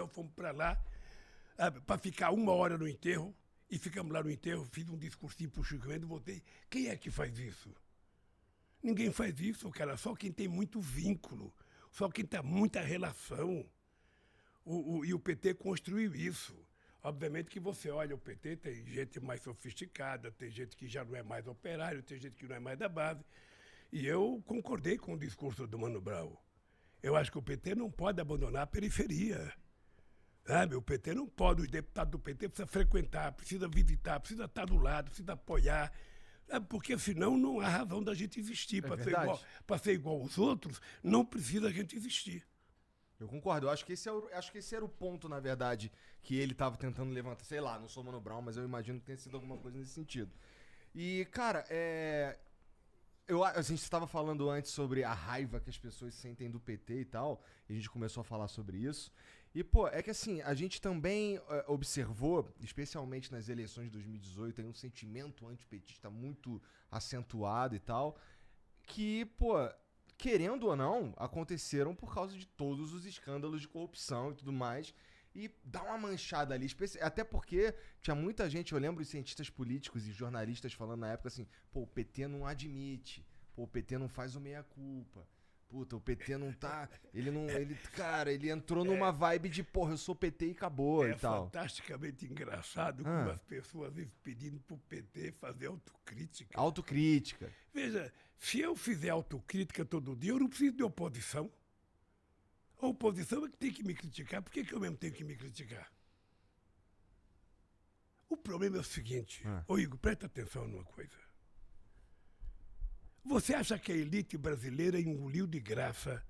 nós fomos para lá para ficar 1 hora no enterro, e ficamos lá no enterro, fiz um discursinho pro Chico Mendes, voltei. Quem é que faz isso? Ninguém faz isso, cara, só quem tem muito vínculo, só quem tem muita relação. E o PT construiu isso. Obviamente que você olha o PT, tem gente mais sofisticada, tem gente que já não é mais operário, tem gente que não é mais da base. E eu concordei com o discurso do Mano Brown. Eu acho que o PT não pode abandonar a periferia. Sabe? O PT não pode, os deputados do PT precisam frequentar, precisa visitar, precisa estar do lado, precisa apoiar. Sabe? Porque senão não há razão da gente existir. Para ser igual aos outros, não precisa a gente existir. Eu concordo, eu acho que esse era o ponto, na verdade, que ele tava tentando levantar. Sei lá, não sou Mano Brown, mas eu imagino que tenha sido alguma coisa nesse sentido. E, cara, a gente estava falando antes sobre a raiva que as pessoas sentem do PT e tal, e a gente começou a falar sobre isso. E, pô, é que assim, a gente também observou, especialmente nas eleições de 2018, aí um sentimento antipetista muito acentuado e tal, que, pô, querendo ou não, aconteceram por causa de todos os escândalos de corrupção e tudo mais. E dá uma manchada ali, até porque tinha muita gente, eu lembro de cientistas políticos e jornalistas falando na época assim, pô, o PT não admite, pô, o PT não faz o meia-culpa, puta, o PT não tá, cara, ele entrou numa vibe de, porra, eu sou PT e acabou e tal. É fantasticamente engraçado como as pessoas vivem pedindo pro PT fazer autocrítica. Autocrítica. Veja, se eu fizer autocrítica todo dia, eu não preciso de oposição. A oposição é que tem que me criticar. Por que eu mesmo tenho que me criticar? O problema é o seguinte. Ô Igor, presta atenção numa coisa. Você acha que a elite brasileira engoliu de graça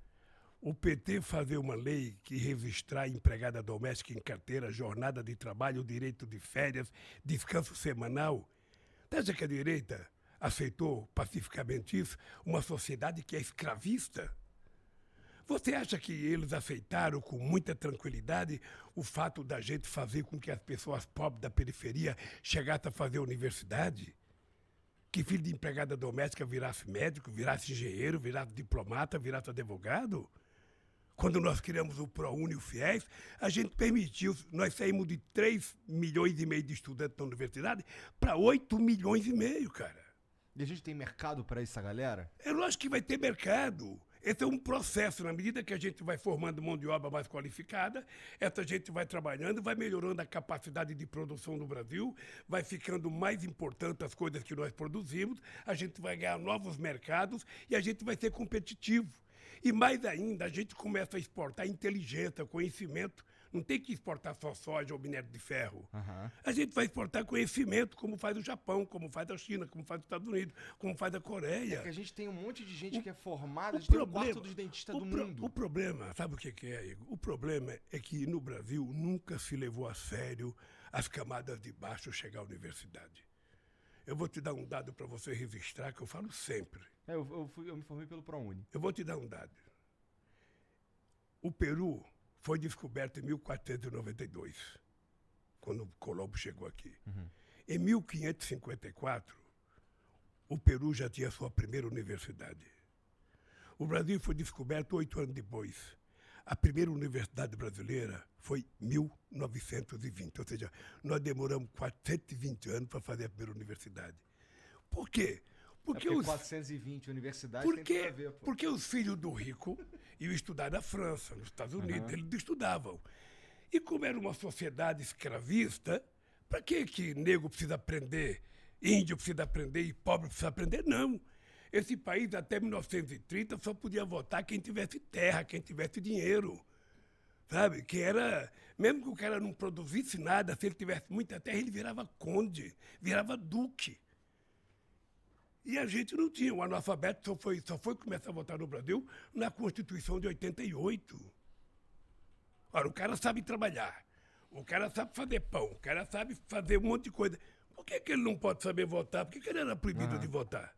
o PT fazer uma lei que registrar empregada doméstica em carteira, jornada de trabalho, direito de férias, descanso semanal? Você acha que a direita aceitou pacificamente isso? Uma sociedade que é escravista? Você acha que eles aceitaram com muita tranquilidade o fato da gente fazer com que as pessoas pobres da periferia chegassem a fazer universidade? Que filho de empregada doméstica virasse médico, virasse engenheiro, virasse diplomata, virasse advogado? Quando nós criamos o ProUni e o FIES, a gente permitiu, nós saímos de 3,5 milhões de estudantes na universidade para 8,5 milhões, cara. E a gente tem mercado para essa galera? É lógico que vai ter mercado. Esse é um processo, na medida que a gente vai formando mão de obra mais qualificada, essa gente vai trabalhando, vai melhorando a capacidade de produção no Brasil, vai ficando mais importante as coisas que nós produzimos, a gente vai ganhar novos mercados e a gente vai ser competitivo. E mais ainda, a gente começa a exportar inteligência, conhecimento. Não tem que exportar só soja ou minério de ferro. A gente vai exportar conhecimento, como faz o Japão, como faz a China, como faz os Estados Unidos, como faz a Coreia. É que a gente tem um monte de gente que é formada, a gente tem um quarto dos dentistas do mundo. O problema, sabe o que é, Igor? O problema é que no Brasil nunca se levou a sério as camadas de baixo chegar à universidade. Eu vou te dar um dado para você registrar, que eu falo sempre. Eu me formei pelo ProUni. Eu vou te dar um dado. O Peru foi descoberto em 1492, quando Colombo chegou aqui. Em 1554, o Peru já tinha sua primeira universidade. O Brasil foi descoberto 8 anos depois. A primeira universidade brasileira foi em 1920, ou seja, nós demoramos 420 anos para fazer a primeira universidade. Por quê? Porque 420 universidades tem tudo a ver, pô. Porque os filhos do rico iam estudar na França, nos Estados Unidos, eles estudavam. E como era uma sociedade escravista, para que negro precisa aprender, índio precisa aprender e pobre precisa aprender? Não. Esse país, até 1930, só podia votar quem tivesse terra, quem tivesse dinheiro. Sabe? Que era, mesmo que o cara não produzisse nada, se ele tivesse muita terra, ele virava conde, virava duque. E a gente não tinha. O analfabeto só foi começar a votar no Brasil na Constituição de 88. Ora, o cara sabe trabalhar, o cara sabe fazer pão, o cara sabe fazer um monte de coisa. Por que ele não pode saber votar? Por que ele era proibido de votar?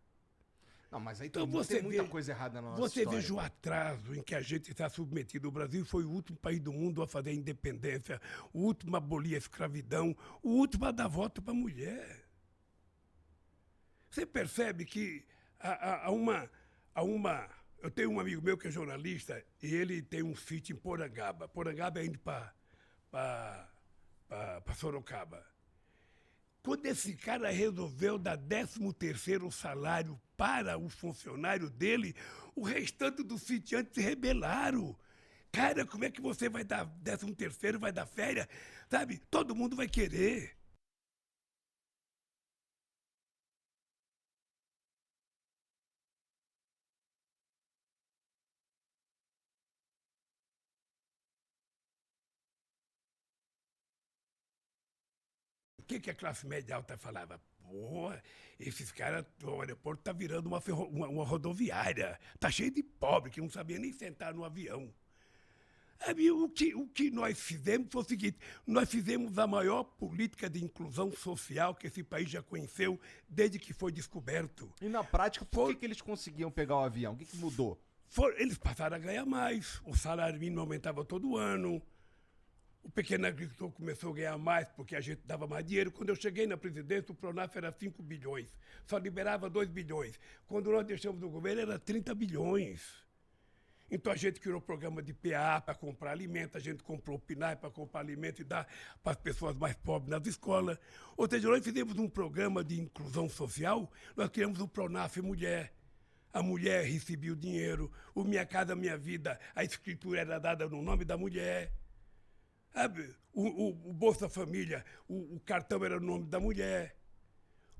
Não, mas aí então tem muita coisa errada na nossa história. Você veja o cara. atraso em que a gente está submetido. O Brasil foi o último país do mundo a fazer a independência, o último a abolir a escravidão, o último a dar voto para a mulher. Você percebe que há uma... Eu tenho um amigo meu que é jornalista e ele tem um sítio em Porangaba. Porangaba é indo para para Sorocaba. Quando esse cara resolveu dar 13º salário para o funcionário dele, o restante dos sitiantes se rebelaram. Cara, como é que você vai dar 13º, vai dar férias? Sabe? Todo mundo vai querer. O que a classe média alta falava? Pô, esses caras, o aeroporto tá virando uma rodoviária. Tá cheio de pobre que não sabia nem sentar no avião. Aí, o que nós fizemos foi o seguinte: nós fizemos a maior política de inclusão social que esse país já conheceu desde que foi descoberto. E na prática, por que eles conseguiam pegar o avião? O que mudou? Eles passaram a ganhar mais, o salário mínimo aumentava todo ano, o pequeno agricultor começou a ganhar mais porque a gente dava mais dinheiro. Quando eu cheguei na presidência, o Pronaf era 5 bilhões, só liberava 2 bilhões. Quando nós deixamos o governo, era 30 bilhões. Então a gente criou programa de PA para comprar alimento, a gente comprou o PNAE para comprar alimento e dar para as pessoas mais pobres nas escolas. Ou seja, nós fizemos um programa de inclusão social, nós criamos o Pronaf Mulher. A mulher recebia o dinheiro, o Minha Casa Minha Vida, a escritura era dada no nome da mulher. Sabe? O Bolsa Família, o cartão era no nome da mulher.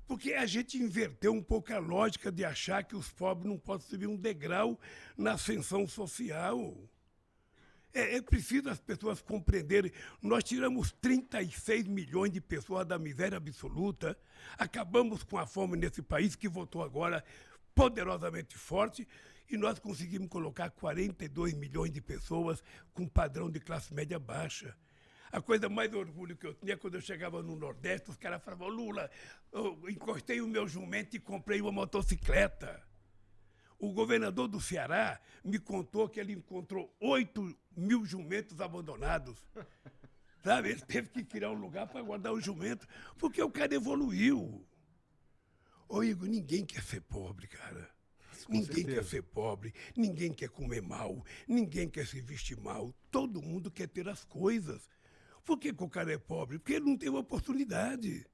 Porque a gente inverteu um pouco a lógica de achar que os pobres não podem subir um degrau na ascensão social. É preciso as pessoas compreenderem. Nós tiramos 36 milhões de pessoas da miséria absoluta, acabamos com a fome nesse país, que voltou agora poderosamente forte, e nós conseguimos colocar 42 milhões de pessoas com padrão de classe média baixa. A coisa mais orgulho que eu tinha quando eu chegava no Nordeste, os caras falavam: Lula, eu encostei o meu jumento e comprei uma motocicleta. O governador do Ceará me contou que ele encontrou 8 mil jumentos abandonados. Sabe? Ele teve que criar um lugar para guardar o jumento, porque o cara evoluiu. Ô Igor, ninguém quer ser pobre, cara. Ninguém quer ser pobre, ninguém quer comer mal, ninguém quer se vestir mal. Todo mundo quer ter as coisas. Por que o cara é pobre? Porque ele não teve oportunidade.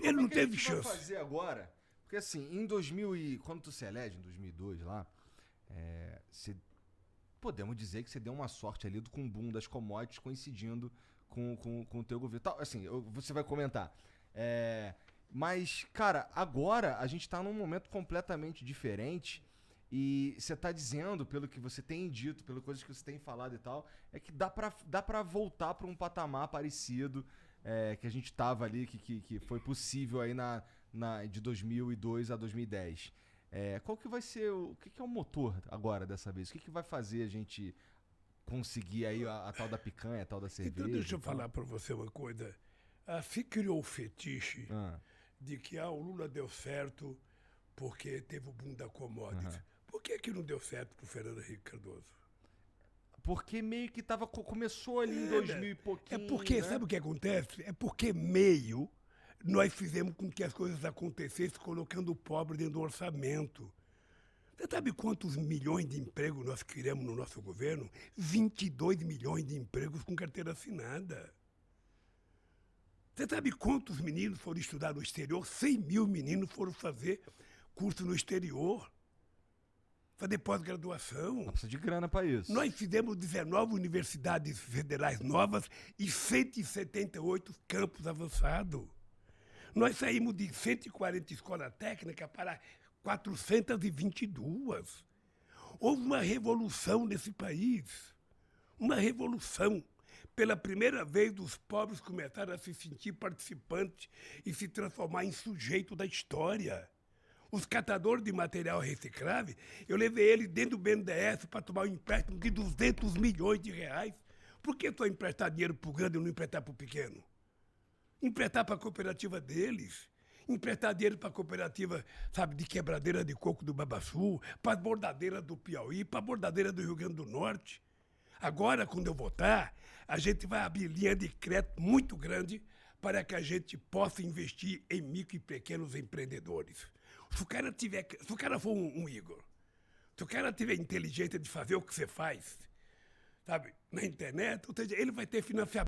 Ele não teve chance. O que vai fazer agora? Porque assim, quando tu se elege, em 2002 lá, podemos dizer que você deu uma sorte ali com o boom das commodities coincidindo com o teu governo. Assim, você vai comentar. Mas, cara, agora a gente tá num momento completamente diferente. E você tá dizendo, pelo que você tem dito, pelas coisas que você tem falado e tal, é que dá pra voltar pra um patamar parecido que a gente tava ali, que foi possível aí de 2002 a 2010. Qual que vai ser, o que é o motor agora dessa vez? O que vai fazer a gente conseguir aí a tal da picanha, a tal da cerveja? Então deixa eu falar pra você uma coisa. Se criou o fetiche de que o Lula deu certo porque teve o boom da commodities. Por que não deu certo pro Fernando Henrique Cardoso? Porque meio que começou ali em 2000 e pouquinho. É porque, né? Sabe o que acontece? É porque meio nós fizemos com que as coisas acontecessem colocando o pobre dentro do orçamento. Você sabe quantos milhões de empregos nós criamos no nosso governo? 22 milhões de empregos com carteira assinada. Você sabe quantos meninos foram estudar no exterior? 100 mil meninos foram fazer curso no exterior. Fazer pós-graduação. Precisa de grana para isso. Nós fizemos 19 universidades federais novas e 178 campos avançados. Nós saímos de 140 escolas técnicas para 422. Houve uma revolução nesse país. Uma revolução. Pela primeira vez, os pobres começaram a se sentir participantes e se transformar em sujeito da história. Os catadores de material reciclável, eu levei eles dentro do BNDES para tomar um empréstimo de 200 milhões de reais. Por que só emprestar dinheiro para o grande e não emprestar para o pequeno? Emprestar para a cooperativa deles. Emprestar dinheiro para a cooperativa, sabe, de quebradeira de coco do Babaçu, para as bordadeiras do Piauí, para a bordadeira do Rio Grande do Norte. Agora, quando eu votar, a gente vai abrir linha de crédito muito grande para que a gente possa investir em micro e pequenos empreendedores. Se o cara for um Igor, se o cara tiver inteligência de fazer o que você faz, sabe, na internet, ou seja, ele vai ter financiamento.